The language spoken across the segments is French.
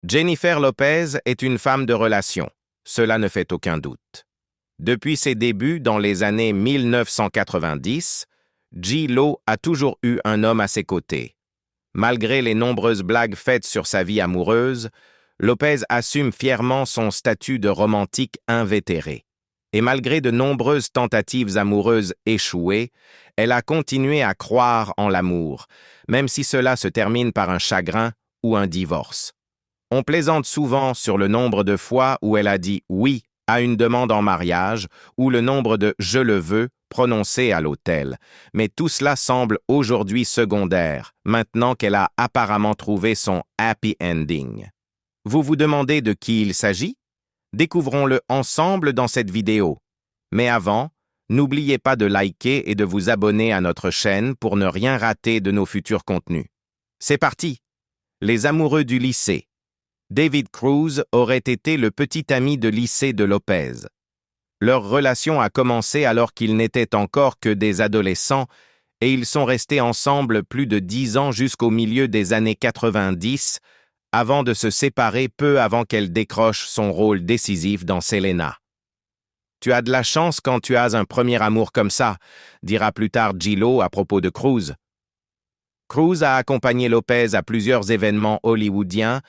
Jennifer Lopez est une femme de relation, cela ne fait aucun doute. Depuis ses débuts dans les années 1990, J-Lo a toujours eu un homme à ses côtés. Malgré les nombreuses blagues faites sur sa vie amoureuse, Lopez assume fièrement son statut de romantique invétéré. Et malgré de nombreuses tentatives amoureuses échouées, elle a continué à croire en l'amour, même si cela se termine par un chagrin ou un divorce. On plaisante souvent sur le nombre de fois où elle a dit « oui » à une demande en mariage ou le nombre de « je le veux » prononcé à l'hôtel. Mais tout cela semble aujourd'hui secondaire, maintenant qu'elle a apparemment trouvé son « happy ending ». Vous vous demandez de qui il s'agit? Découvrons-le ensemble dans cette vidéo. Mais avant, n'oubliez pas de liker et de vous abonner à notre chaîne pour ne rien rater de nos futurs contenus. C'est parti! Les amoureux du lycée. David Cruz aurait été le petit ami de lycée de Lopez. Leur relation a commencé alors qu'ils n'étaient encore que des adolescents et ils sont restés ensemble plus de 10 ans jusqu'au milieu des années 90, avant de se séparer peu avant qu'elle décroche son rôle décisif dans Selena. « Tu as de la chance quand tu as un premier amour comme ça », dira plus tard J-Lo à propos de Cruz. Cruz a accompagné Lopez à plusieurs événements hollywoodiens,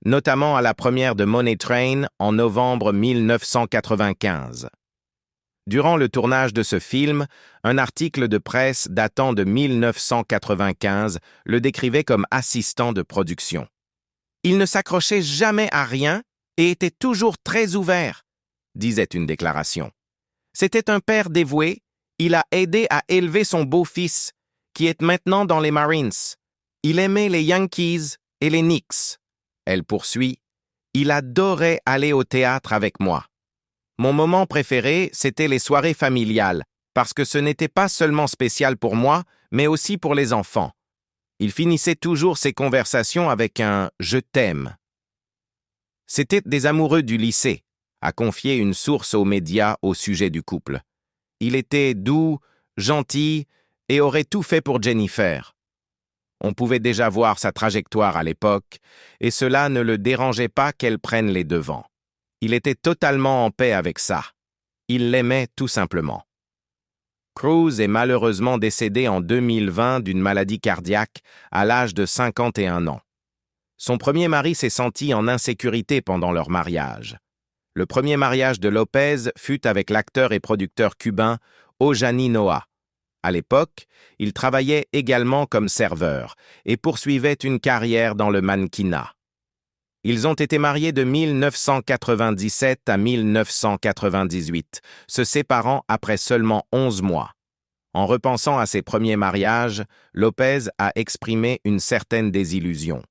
notamment à la première de Money Train en novembre 1995. Durant le tournage de ce film, un article de presse datant de 1995 le décrivait comme assistant de production. Il ne s'accrochait jamais à rien et était toujours très ouvert, disait une déclaration. C'était un père dévoué, il a aidé à élever son beau-fils, qui est maintenant dans les Marines. Il aimait les Yankees et les Knicks. Elle poursuit, il adorait aller au théâtre avec moi. Mon moment préféré, c'était les soirées familiales, parce que ce n'était pas seulement spécial pour moi, mais aussi pour les enfants. Il finissait toujours ses conversations avec un « je t'aime ». C'était des amoureux du lycée, a confié une source aux médias au sujet du couple. Il était doux, gentil et aurait tout fait pour Jennifer. On pouvait déjà voir sa trajectoire à l'époque, et cela ne le dérangeait pas qu'elle prenne les devants. Il était totalement en paix avec ça. Il l'aimait tout simplement. Cruz est malheureusement décédé en 2020 d'une maladie cardiaque à l'âge de 51 ans. Son premier mari s'est senti en insécurité pendant leur mariage. Le premier mariage de Lopez fut avec l'acteur et producteur cubain Ojani Noa. À l'époque, il travaillait également comme serveur et poursuivait une carrière dans le mannequinat. Ils ont été mariés de 1997 à 1998, se séparant après seulement 11 mois. En repensant à ses premiers mariages, Lopez a exprimé une certaine désillusion.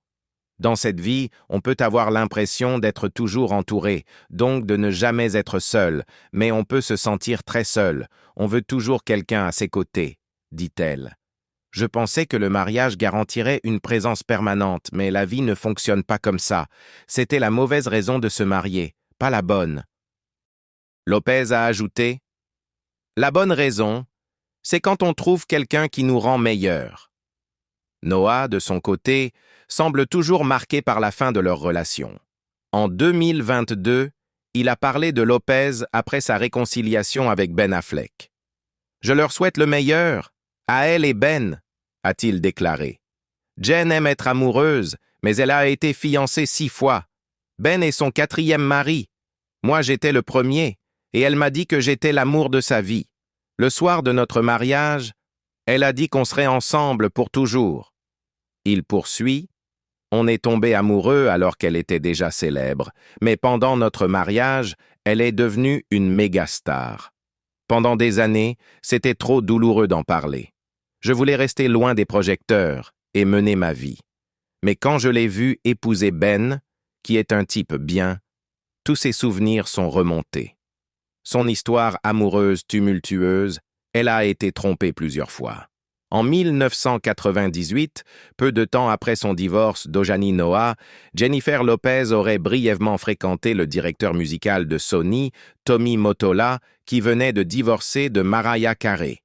Dans cette vie, on peut avoir l'impression d'être toujours entouré, donc de ne jamais être seul, mais on peut se sentir très seul. On veut toujours quelqu'un à ses côtés, dit-elle. Je pensais que le mariage garantirait une présence permanente, mais la vie ne fonctionne pas comme ça. C'était la mauvaise raison de se marier, pas la bonne. Lopez a ajouté « La bonne raison, c'est quand on trouve quelqu'un qui nous rend meilleurs. » Noah, de son côté, semble toujours marqué par la fin de leur relation. En 2022, il a parlé de Lopez après sa réconciliation avec Ben Affleck. « Je leur souhaite le meilleur, à elle et Ben, » a-t-il déclaré. Jen aime être amoureuse, mais elle a été fiancée 6 fois. Ben est son 4e mari. Moi, j'étais le premier, et elle m'a dit que j'étais l'amour de sa vie. Le soir de notre mariage, elle a dit qu'on serait ensemble pour toujours. Il poursuit. On est tombé amoureux alors qu'elle était déjà célèbre, mais pendant notre mariage, elle est devenue une méga star. Pendant des années, c'était trop douloureux d'en parler. Je voulais rester loin des projecteurs et mener ma vie. Mais quand je l'ai vue épouser Ben, qui est un type bien, tous ses souvenirs sont remontés. Son histoire amoureuse tumultueuse, elle a été trompée plusieurs fois. En 1998, peu de temps après son divorce d'Ojani Noa, Jennifer Lopez aurait brièvement fréquenté le directeur musical de Sony, Tommy Mottola, qui venait de divorcer de Mariah Carey.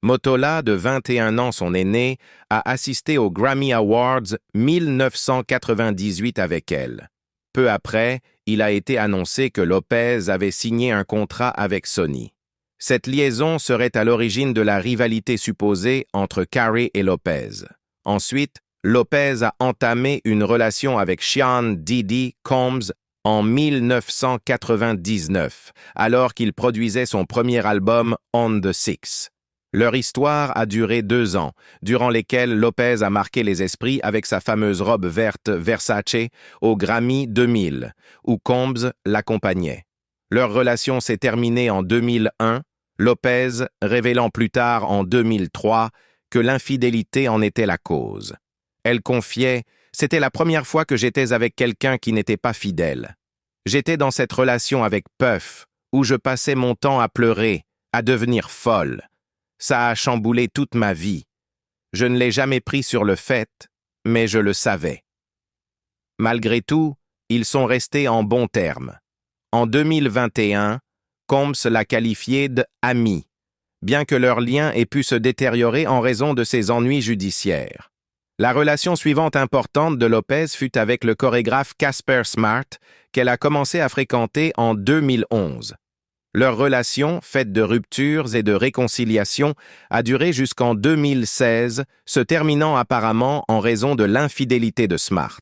Mottola, de 21 ans son aîné, a assisté aux Grammy Awards 1998 avec elle. Peu après, il a été annoncé que Lopez avait signé un contrat avec Sony. Cette liaison serait à l'origine de la rivalité supposée entre Carey et Lopez. Ensuite, Lopez a entamé une relation avec Sean Diddy Combs en 1999, alors qu'il produisait son premier album On the Six. Leur histoire a duré 2 ans, durant lesquels Lopez a marqué les esprits avec sa fameuse robe verte Versace au Grammy 2000, où Combs l'accompagnait. Leur relation s'est terminée en 2001, Lopez révélant plus tard en 2003 que l'infidélité en était la cause. Elle confiait « C'était la première fois que j'étais avec quelqu'un qui n'était pas fidèle. J'étais dans cette relation avec Puff, où je passais mon temps à pleurer, à devenir folle. Ça a chamboulé toute ma vie. Je ne l'ai jamais pris sur le fait, mais je le savais. » Malgré tout, ils sont restés en bons termes. En 2021, Combs l'a qualifié d'ami, bien que leur lien ait pu se détériorer en raison de ses ennuis judiciaires. La relation suivante importante de Lopez fut avec le chorégraphe Casper Smart, qu'elle a commencé à fréquenter en 2011. Leur relation, faite de ruptures et de réconciliations, a duré jusqu'en 2016, se terminant apparemment en raison de l'infidélité de Smart.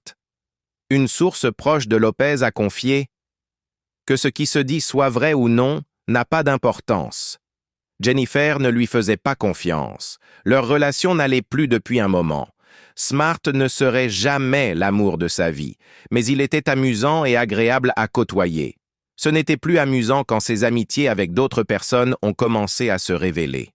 Une source proche de Lopez a confié « Que ce qui se dit soit vrai ou non n'a pas d'importance. Jennifer ne lui faisait pas confiance. Leur relation n'allait plus depuis un moment. Smart ne serait jamais l'amour de sa vie, mais il était amusant et agréable à côtoyer. Ce n'était plus amusant quand ses amitiés avec d'autres personnes ont commencé à se révéler. »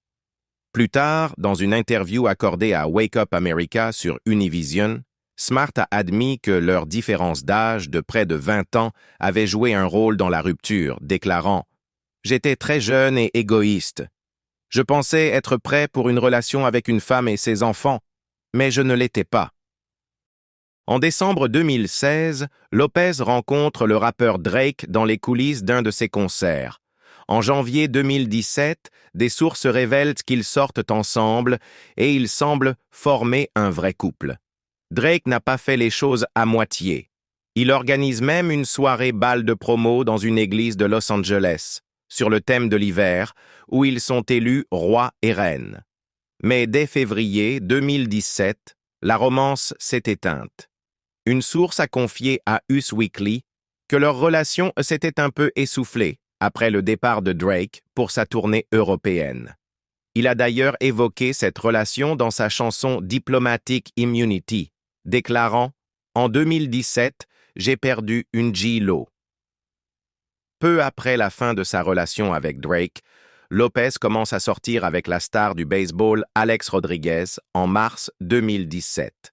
Plus tard, dans une interview accordée à Wake Up America sur Univision, Smart a admis que leur différence d'âge de près de 20 ans avait joué un rôle dans la rupture, déclarant « J'étais très jeune et égoïste. Je pensais être prêt pour une relation avec une femme et ses enfants, mais je ne l'étais pas. » En décembre 2016, Lopez rencontre le rappeur Drake dans les coulisses d'un de ses concerts. En janvier 2017, des sources révèlent qu'ils sortent ensemble et ils semblent former un vrai couple. Drake n'a pas fait les choses à moitié. Il organise même une soirée bal de promo dans une église de Los Angeles, sur le thème de l'hiver, où ils sont élus roi et reine. Mais dès février 2017, la romance s'est éteinte. Une source a confié à Us Weekly que leur relation s'était un peu essoufflée après le départ de Drake pour sa tournée européenne. Il a d'ailleurs évoqué cette relation dans sa chanson Diplomatic Immunity, déclarant « En 2017, j'ai perdu une J-Lo. » Peu après la fin de sa relation avec Drake, Lopez commence à sortir avec la star du baseball Alex Rodriguez en mars 2017.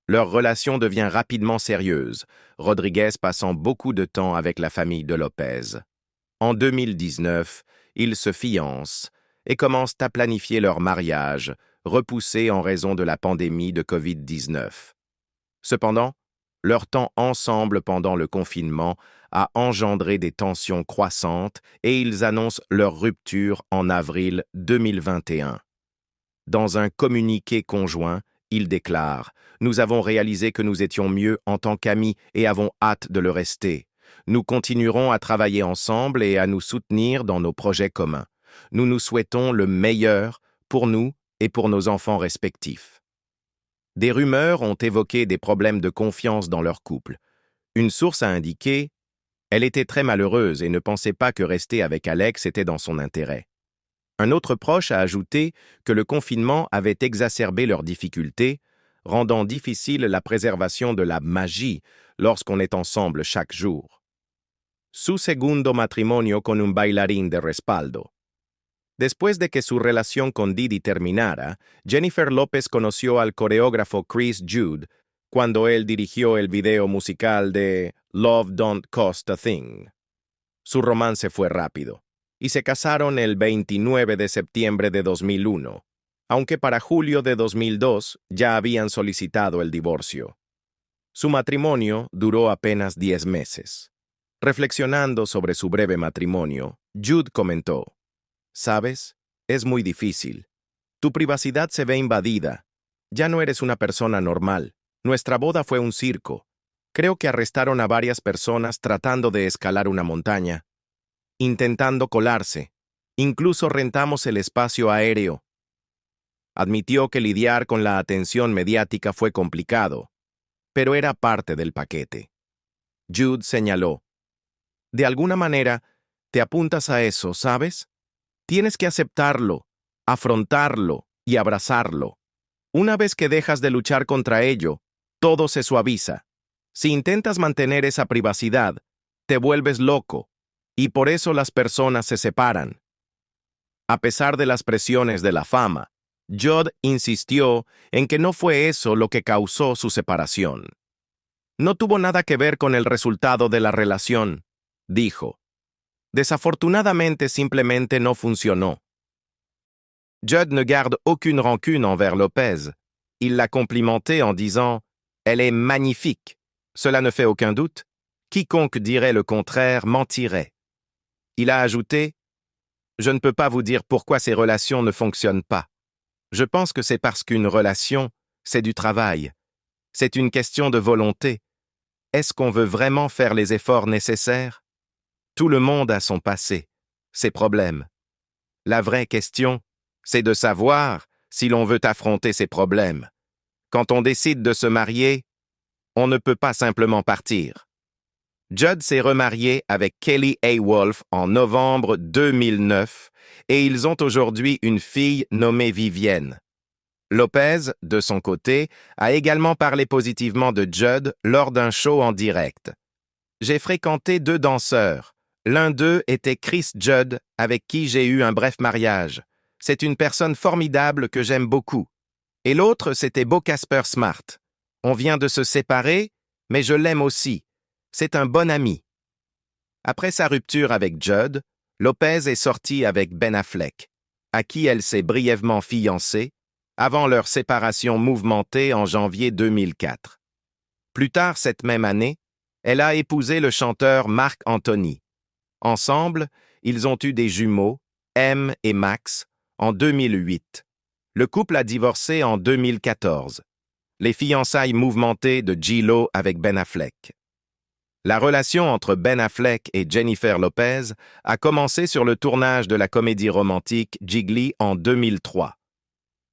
Leur relation devient rapidement sérieuse, Rodriguez passant beaucoup de temps avec la famille de Lopez. En 2019, ils se fiancent et commencent à planifier leur mariage, repoussé en raison de la pandémie de COVID-19. Cependant, leur temps ensemble pendant le confinement a engendré des tensions croissantes et ils annoncent leur rupture en avril 2021. Dans un communiqué conjoint, ils déclarent « Nous avons réalisé que nous étions mieux en tant qu'amis et avons hâte de le rester. Nous continuerons à travailler ensemble et à nous soutenir dans nos projets communs. Nous nous souhaitons le meilleur pour nous et pour nos enfants respectifs. » Des rumeurs ont évoqué des problèmes de confiance dans leur couple. Une source a indiqué « Elle était très malheureuse et ne pensait pas que rester avec Alex était dans son intérêt. » Un autre proche a ajouté que le confinement avait exacerbé leurs difficultés, rendant difficile la préservation de la magie lorsqu'on est ensemble chaque jour. Su segundo matrimonio con un bailarín de respaldo. Después de que su relación con Diddy terminara, Jennifer Lopez conoció al coreógrafo Chris Jude cuando él dirigió el video musical de Love Don't Cost a Thing. Su romance fue rápido, y se casaron el 29 de septiembre de 2001, aunque para julio de 2002 ya habían solicitado el divorcio. Su matrimonio duró apenas 10 meses. Reflexionando sobre su breve matrimonio, Jude comentó: «¿Sabes? Es muy difícil. Tu privacidad se ve invadida. Ya no eres una persona normal. Nuestra boda fue un circo. Creo que arrestaron a varias personas tratando de escalar una montaña, intentando colarse. Incluso rentamos el espacio aéreo. Admitió que lidiar con la atención mediática fue complicado, pero era parte del paquete. Jude señaló: de alguna manera, te apuntas a eso, ¿sabes? Tienes que aceptarlo, afrontarlo y abrazarlo. Una vez que dejas de luchar contra ello, todo se suaviza. Si intentas mantener esa privacidad, te vuelves loco, y por eso las personas se separan. A pesar de las presiones de la fama, Jude insistió en que no fue eso lo que causó su separación. No tuvo nada que ver con el resultado de la relación, dijo. Desafortunadamente simplemente no funcionó. Jude ne garde aucune rancune envers Lopez. Il l'a complimentée en disant « Elle est magnifique. Cela ne fait aucun doute. Quiconque dirait le contraire mentirait. » Il a ajouté « Je ne peux pas vous dire pourquoi ces relations ne fonctionnent pas. Je pense que c'est parce qu'une relation, c'est du travail. C'est une question de volonté. Est-ce qu'on veut vraiment faire les efforts nécessaires? Tout le monde a son passé, ses problèmes. La vraie question, c'est de savoir si l'on veut affronter ses problèmes. Quand on décide de se marier, on ne peut pas simplement partir. » Jude s'est remarié avec Kelly A. Wolf en novembre 2009 et ils ont aujourd'hui une fille nommée Vivienne. Lopez, de son côté, a également parlé positivement de Jude lors d'un show en direct. « J'ai fréquenté 2 danseurs. L'un d'eux était Chris Judd, avec qui j'ai eu un bref mariage. C'est une personne formidable que j'aime beaucoup. Et l'autre, c'était Beau Casper Smart. On vient de se séparer, mais je l'aime aussi. C'est un bon ami. » Après sa rupture avec Judd, Lopez est sortie avec Ben Affleck, à qui elle s'est brièvement fiancée, avant leur séparation mouvementée en janvier 2004. Plus tard cette même année, elle a épousé le chanteur Marc Anthony. Ensemble, ils ont eu des jumeaux, M et Max, en 2008. Le couple a divorcé en 2014. Les fiançailles mouvementées de J-Lo avec Ben Affleck. La relation entre Ben Affleck et Jennifer Lopez a commencé sur le tournage de la comédie romantique Jiggly en 2003.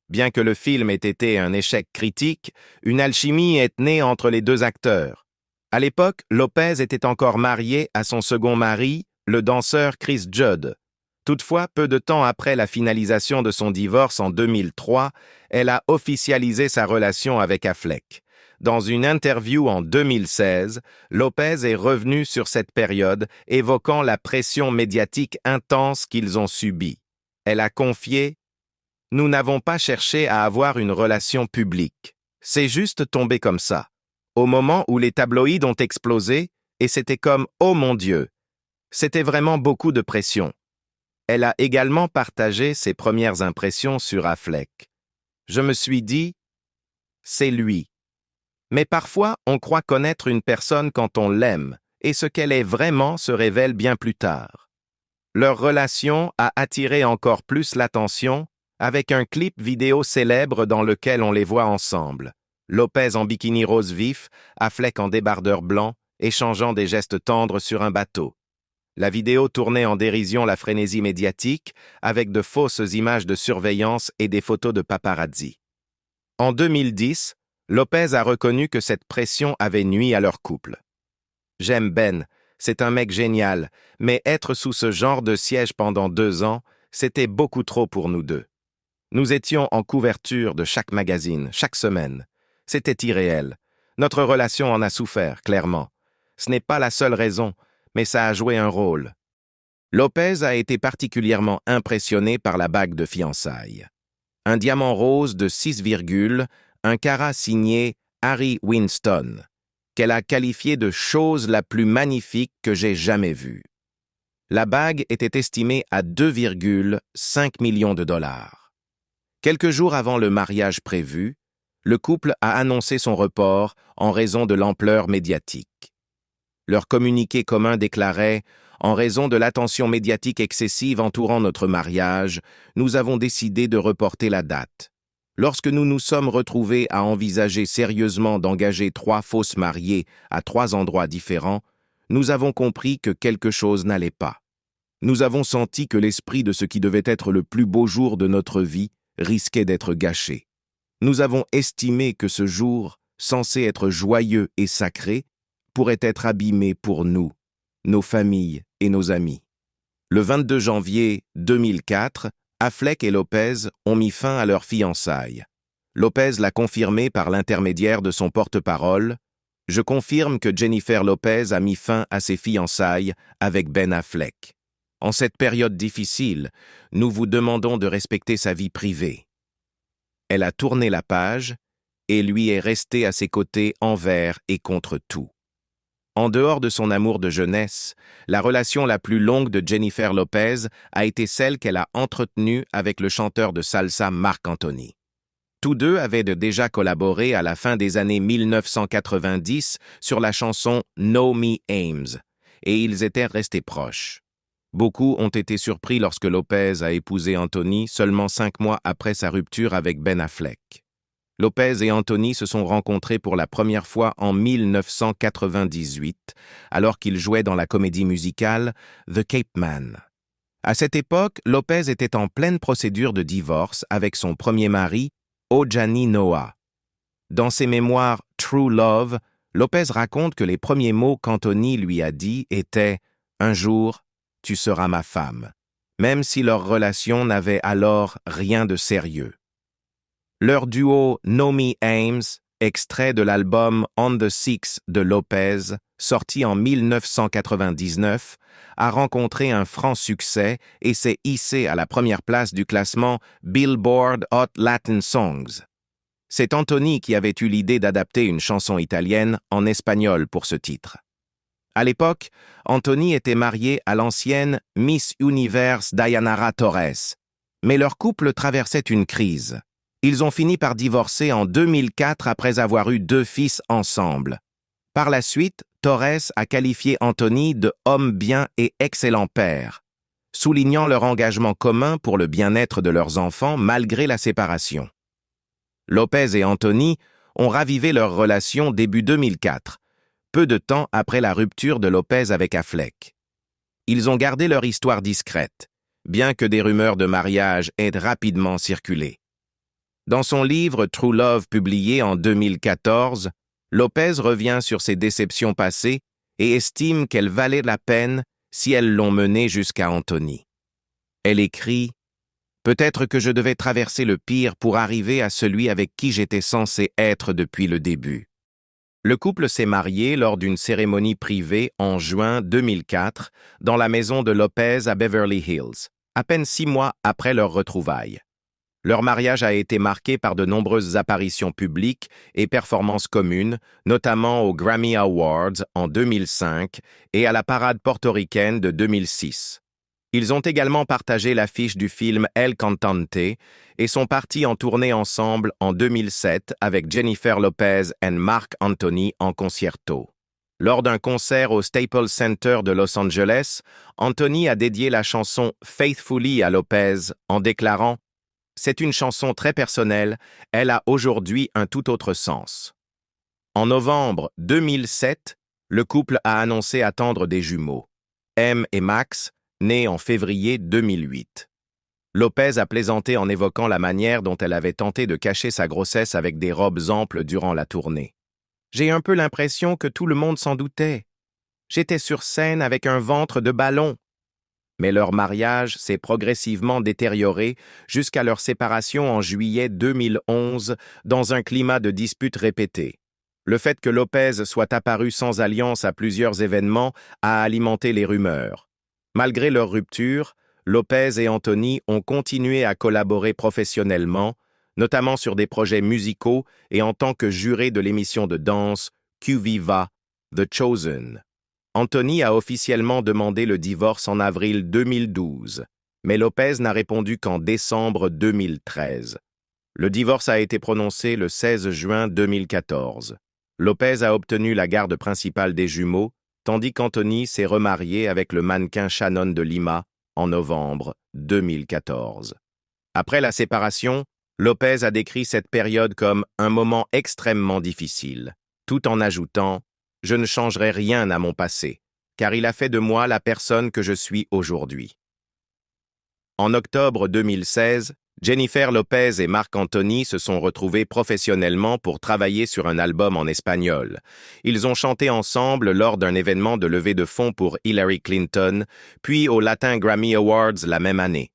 Bien que le film ait été un échec critique, une alchimie est née entre les 2 acteurs. À l'époque, Lopez était encore mariée à son second mari, le danseur Chris Judd. Toutefois, peu de temps après la finalisation de son divorce en 2003, elle a officialisé sa relation avec Affleck. Dans une interview en 2016, Lopez est revenu sur cette période, évoquant la pression médiatique intense qu'ils ont subie. Elle a confié « Nous n'avons pas cherché à avoir une relation publique. C'est juste tombé comme ça. Au moment où les tabloïds ont explosé, et c'était comme « Oh mon Dieu !» C'était vraiment beaucoup de pression. Elle a également partagé ses premières impressions sur Affleck. Je me suis dit « C'est lui ». Mais parfois, on croit connaître une personne quand on l'aime, et ce qu'elle est vraiment se révèle bien plus tard. Leur relation a attiré encore plus l'attention avec un clip vidéo célèbre dans lequel on les voit ensemble. Lopez en bikini rose vif, Affleck en débardeur blanc, échangeant des gestes tendres sur un bateau. La vidéo tournait en dérision la frénésie médiatique, avec de fausses images de surveillance et des photos de paparazzi. En 2010, Lopez a reconnu que cette pression avait nui à leur couple. « J'aime Ben, c'est un mec génial, mais être sous ce genre de siège pendant 2 ans, c'était beaucoup trop pour nous deux. Nous étions en couverture de chaque magazine, chaque semaine. C'était irréel. Notre relation en a souffert, clairement. Ce n'est pas la seule raison, mais ça a joué un rôle. » Lopez a été particulièrement impressionné par la bague de fiançailles. Un diamant rose de 6, un carat signé Harry Winston, qu'elle a qualifié de chose la plus magnifique que j'ai jamais vue. La bague était estimée à 2,5 millions de dollars. Quelques jours avant le mariage prévu, le couple a annoncé son report en raison de l'ampleur médiatique. Leur communiqué commun déclarait « En raison de l'attention médiatique excessive entourant notre mariage, nous avons décidé de reporter la date. Lorsque nous nous sommes retrouvés à envisager sérieusement d'engager 3 fausses mariées à 3 endroits différents, nous avons compris que quelque chose n'allait pas. Nous avons senti que l'esprit de ce qui devait être le plus beau jour de notre vie risquait d'être gâché. Nous avons estimé que ce jour, censé être joyeux et sacré, pourrait être abîmé pour nous, nos familles et nos amis. Le 22 janvier 2004, Affleck et Lopez ont mis fin à leur fiançailles. Lopez l'a confirmé par l'intermédiaire de son porte-parole. « Je confirme que Jennifer Lopez a mis fin à ses fiançailles avec Ben Affleck. En cette période difficile, nous vous demandons de respecter sa vie privée. » Elle a tourné la page et lui est restée à ses côtés envers et contre tout. En dehors de son amour de jeunesse, la relation la plus longue de Jennifer Lopez a été celle qu'elle a entretenue avec le chanteur de salsa Marc Anthony. Tous deux avaient déjà collaboré à la fin des années 1990 sur la chanson Know Me Ames, et ils étaient restés proches. Beaucoup ont été surpris lorsque Lopez a épousé Anthony seulement 5 mois après sa rupture avec Ben Affleck. Lopez et Anthony se sont rencontrés pour la première fois en 1998, alors qu'ils jouaient dans la comédie musicale The Cape Man. À cette époque, Lopez était en pleine procédure de divorce avec son premier mari, Ojani Noah. Dans ses mémoires True Love, Lopez raconte que les premiers mots qu'Anthony lui a dit étaient « Un jour, tu seras ma femme », même si leur relation n'avait alors rien de sérieux. Leur duo Know Me Ames, extrait de l'album On the Six de Lopez, sorti en 1999, a rencontré un franc succès et s'est hissé à la première place du classement Billboard Hot Latin Songs. C'est Anthony qui avait eu l'idée d'adapter une chanson italienne en espagnol pour ce titre. À l'époque, Anthony était marié à l'ancienne Miss Universe Dayanara Torres, mais leur couple traversait une crise. Ils ont fini par divorcer en 2004 après avoir eu 2 fils ensemble. Par la suite, Torres a qualifié Anthony de « homme bien et excellent père », soulignant leur engagement commun pour le bien-être de leurs enfants malgré la séparation. Lopez et Anthony ont ravivé leur relation début 2004, peu de temps après la rupture de Lopez avec Affleck. Ils ont gardé leur histoire discrète, bien que des rumeurs de mariage aient rapidement circulé. Dans son livre True Love publié en 2014, Lopez revient sur ses déceptions passées et estime qu'elles valaient la peine si elles l'ont mené jusqu'à Anthony. Elle écrit « Peut-être que je devais traverser le pire pour arriver à celui avec qui j'étais censé être depuis le début. » Le couple s'est marié lors d'une cérémonie privée en juin 2004 dans la maison de Lopez à Beverly Hills, à peine 6 mois après leur retrouvailles. Leur mariage a été marqué par de nombreuses apparitions publiques et performances communes, notamment aux Grammy Awards en 2005 et à la parade portoricaine de 2006. Ils ont également partagé l'affiche du film El Cantante et sont partis en tournée ensemble en 2007 avec Jennifer Lopez et Marc Anthony en concerto. Lors d'un concert au Staples Center de Los Angeles, Anthony a dédié la chanson Faithfully à Lopez en déclarant « C'est une chanson très personnelle, elle a aujourd'hui un tout autre sens. » En novembre 2007, le couple a annoncé attendre des jumeaux, M et Max, nés en février 2008. Lopez a plaisanté en évoquant la manière dont elle avait tenté de cacher sa grossesse avec des robes amples durant la tournée. « J'ai un peu l'impression que tout le monde s'en doutait. J'étais sur scène avec un ventre de ballon. » Mais leur mariage s'est progressivement détérioré jusqu'à leur séparation en juillet 2011 dans un climat de disputes répétées. Le fait que Lopez soit apparu sans alliance à plusieurs événements a alimenté les rumeurs. Malgré leur rupture, Lopez et Anthony ont continué à collaborer professionnellement, notamment sur des projets musicaux et en tant que juré de l'émission de danse Que Viva, The Chosen. Anthony a officiellement demandé le divorce en avril 2012, mais Lopez n'a répondu qu'en décembre 2013. Le divorce a été prononcé le 16 juin 2014. Lopez a obtenu la garde principale des jumeaux, tandis qu'Anthony s'est remarié avec le mannequin Shannon de Lima en novembre 2014. Après la séparation, Lopez a décrit cette période comme un moment extrêmement difficile, tout en ajoutant « Je ne changerai rien à mon passé, car il a fait de moi la personne que je suis aujourd'hui. » En octobre 2016, Jennifer Lopez et Marc Anthony se sont retrouvés professionnellement pour travailler sur un album en espagnol. Ils ont chanté ensemble lors d'un événement de levée de fonds pour Hillary Clinton, puis aux Latin Grammy Awards la même année.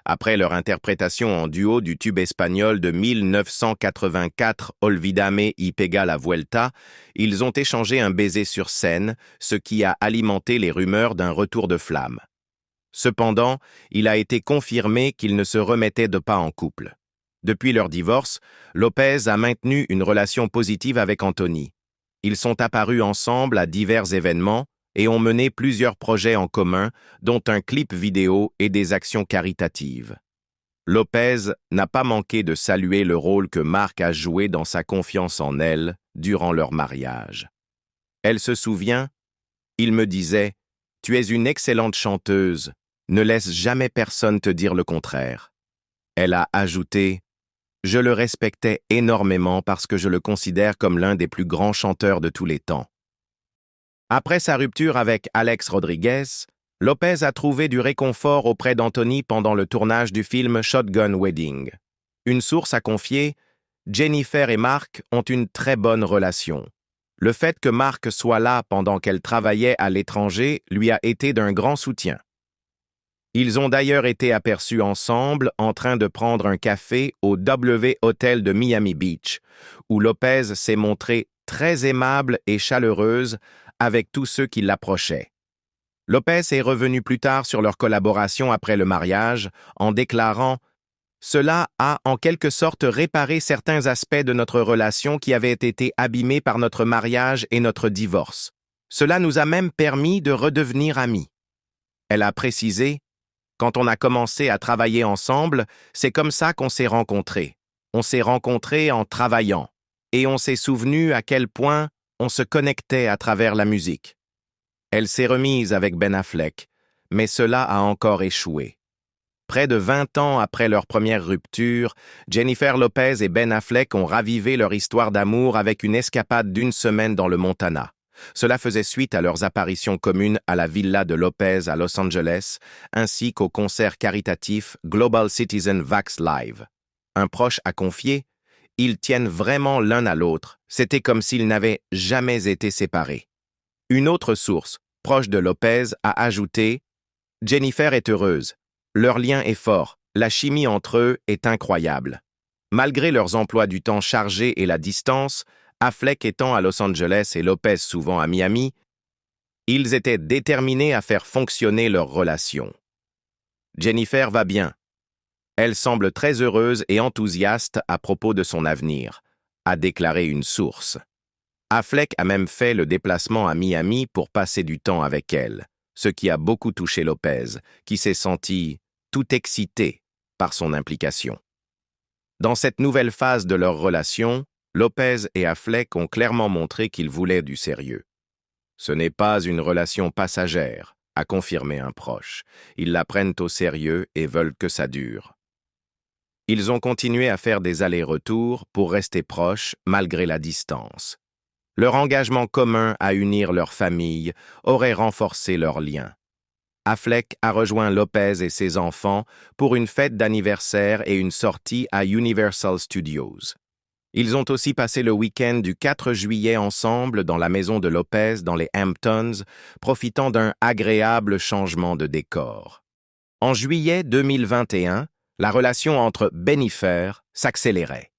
Après leur interprétation en duo du tube espagnol de 1984 Olvídame y pega la vuelta, ils ont échangé un baiser sur scène, ce qui a alimenté les rumeurs d'un retour de flamme. Cependant, il a été confirmé qu'ils ne se remettaient de pas en couple. Depuis leur divorce, Lopez a maintenu une relation positive avec Anthony. Ils sont apparus ensemble à divers événements et ont mené plusieurs projets en commun, dont un clip vidéo et des actions caritatives. Lopez n'a pas manqué de saluer le rôle que Marc a joué dans sa confiance en elle durant leur mariage. Elle se souvient, il me disait « Tu es une excellente chanteuse, ne laisse jamais personne te dire le contraire. » Elle a ajouté « Je le respectais énormément parce que je le considère comme l'un des plus grands chanteurs de tous les temps. » Après sa rupture avec Alex Rodriguez, Lopez a trouvé du réconfort auprès d'Anthony pendant le tournage du film Shotgun Wedding. Une source a confié « Jennifer et Marc ont une très bonne relation. Le fait que Marc soit là pendant qu'elle travaillait à l'étranger lui a été d'un grand soutien. » Ils ont d'ailleurs été aperçus ensemble en train de prendre un café au W Hotel de Miami Beach, où Lopez s'est montrée très aimable et chaleureuse avec tous ceux qui l'approchaient. Lopez est revenu plus tard sur leur collaboration après le mariage en déclarant « Cela a en quelque sorte réparé certains aspects de notre relation qui avaient été abîmés par notre mariage et notre divorce. Cela nous a même permis de redevenir amis. » Elle a précisé « Quand on a commencé à travailler ensemble, c'est comme ça qu'on s'est rencontrés. On s'est rencontrés en travaillant, et on s'est souvenu à quel point on se connectait à travers la musique. » Elle s'est remise avec Ben Affleck, mais cela a encore échoué. Près de 20 ans après leur première rupture, Jennifer Lopez et Ben Affleck ont ravivé leur histoire d'amour avec une escapade d'1 semaine dans le Montana. Cela faisait suite à leurs apparitions communes à la villa de Lopez à Los Angeles, ainsi qu'au concert caritatif Global Citizen Vax Live. Un proche a confié « Ils tiennent vraiment l'un à l'autre, c'était comme s'ils n'avaient jamais été séparés. » Une autre source, proche de Lopez, a ajouté « Jennifer est heureuse. Leur lien est fort. La chimie entre eux est incroyable. » Malgré leurs emplois du temps chargés et la distance, Affleck étant à Los Angeles et Lopez souvent à Miami, ils étaient déterminés à faire fonctionner leur relation. Jennifer va bien. Elle semble très heureuse et enthousiaste à propos de son avenir, a déclaré une source. Affleck a même fait le déplacement à Miami pour passer du temps avec elle, ce qui a beaucoup touché Lopez, qui s'est senti tout excité par son implication. Dans cette nouvelle phase de leur relation, Lopez et Affleck ont clairement montré qu'ils voulaient du sérieux. Ce n'est pas une relation passagère, a confirmé un proche. Ils la prennent au sérieux et veulent que ça dure. Ils ont continué à faire des allers-retours pour rester proches malgré la distance. Leur engagement commun à unir leurs familles aurait renforcé leurs liens. Affleck a rejoint Lopez et ses enfants pour une fête d'anniversaire et une sortie à Universal Studios. Ils ont aussi passé le week-end du 4 juillet ensemble dans la maison de Lopez dans les Hamptons, profitant d'un agréable changement de décor. En juillet 2021, la relation entre Jennifer s'accélérait.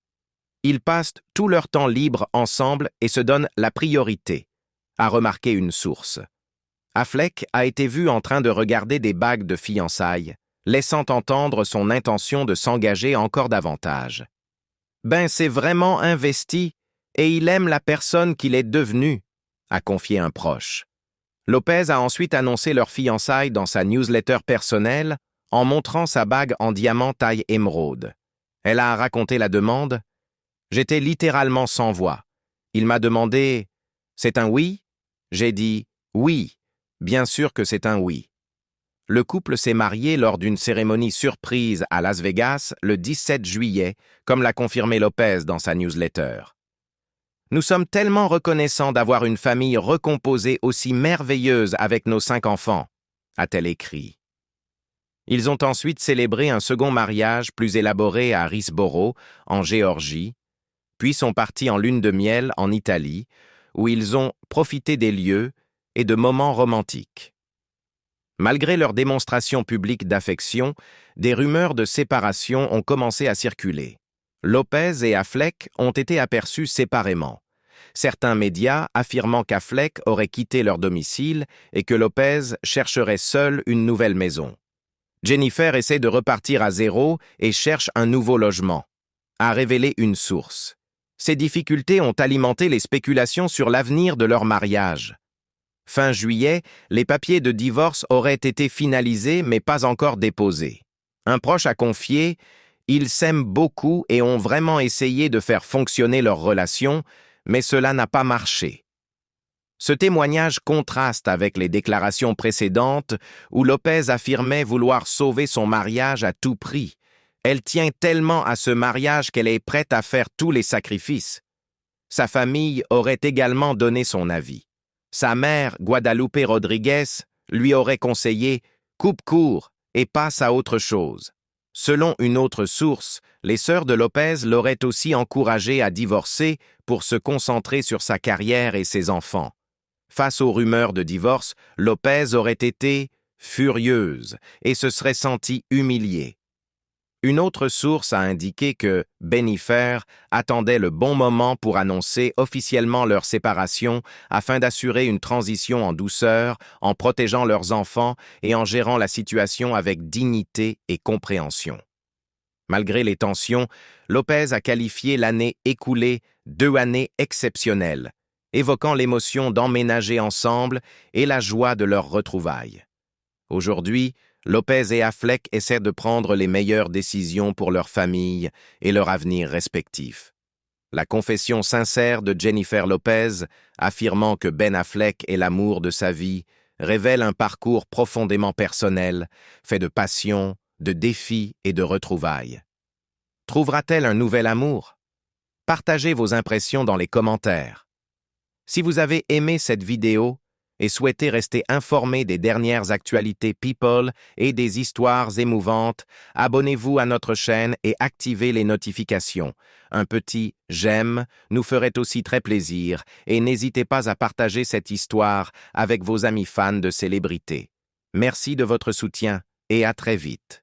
Ils passent tout leur temps libre ensemble et se donnent la priorité, a remarqué une source. Affleck a été vu en train de regarder des bagues de fiançailles, laissant entendre son intention de s'engager encore davantage. Ben, c'est vraiment investi et il aime la personne qu'il est devenu, a confié un proche. Lopez a ensuite annoncé leur fiançailles dans sa newsletter personnelle en montrant sa bague en diamant taille émeraude. Elle a raconté la demande. J'étais littéralement sans voix. Il m'a demandé « C'est un oui ?» J'ai dit « Oui, bien sûr que c'est un oui. » Le couple s'est marié lors d'une cérémonie surprise à Las Vegas le 17 juillet, comme l'a confirmé Lopez dans sa newsletter. Nous sommes tellement reconnaissants d'avoir une famille recomposée aussi merveilleuse avec nos 5 enfants, a-t-elle écrit. Ils ont ensuite célébré un second mariage plus élaboré à Hillsborough, en Géorgie, puis sont partis en lune de miel en Italie, où ils ont profité des lieux et de moments romantiques. Malgré leur démonstration publique d'affection, des rumeurs de séparation ont commencé à circuler. Lopez et Affleck ont été aperçus séparément. Certains médias affirmant qu'Affleck aurait quitté leur domicile et que Lopez chercherait seul une nouvelle maison. Jennifer essaie de repartir à zéro et cherche un nouveau logement, a révélé une source. Ces difficultés ont alimenté les spéculations sur l'avenir de leur mariage. Fin juillet, les papiers de divorce auraient été finalisés mais pas encore déposés. Un proche a confié « Ils s'aiment beaucoup et ont vraiment essayé de faire fonctionner leur relation, mais cela n'a pas marché. » Ce témoignage contraste avec les déclarations précédentes où Lopez affirmait vouloir sauver son mariage à tout prix. Elle tient tellement à ce mariage qu'elle est prête à faire tous les sacrifices. Sa famille aurait également donné son avis. Sa mère, Guadalupe Rodriguez, lui aurait conseillé « coupe court et passe à autre chose ». Selon une autre source, les sœurs de Lopez l'auraient aussi encouragé à divorcer pour se concentrer sur sa carrière et ses enfants. Face aux rumeurs de divorce, Lopez aurait été furieuse et se serait sentie humiliée. Une autre source a indiqué que Bennifer attendait le bon moment pour annoncer officiellement leur séparation afin d'assurer une transition en douceur, en protégeant leurs enfants et en gérant la situation avec dignité et compréhension. Malgré les tensions, Lopez a qualifié l'année écoulée d'2 années exceptionnelles, évoquant l'émotion d'emménager ensemble et la joie de leurs retrouvailles. Aujourd'hui, Lopez et Affleck essaient de prendre les meilleures décisions pour leur famille et leur avenir respectif. La confession sincère de Jennifer Lopez, affirmant que Ben Affleck est l'amour de sa vie, révèle un parcours profondément personnel, fait de passion, de défis et de retrouvailles. Trouvera-t-elle un nouvel amour? Partagez vos impressions dans les commentaires. Si vous avez aimé cette vidéo et souhaitez rester informé des dernières actualités People et des histoires émouvantes, abonnez-vous à notre chaîne et activez les notifications. Un petit « j'aime » nous ferait aussi très plaisir et n'hésitez pas à partager cette histoire avec vos amis fans de célébrités. Merci de votre soutien et à très vite.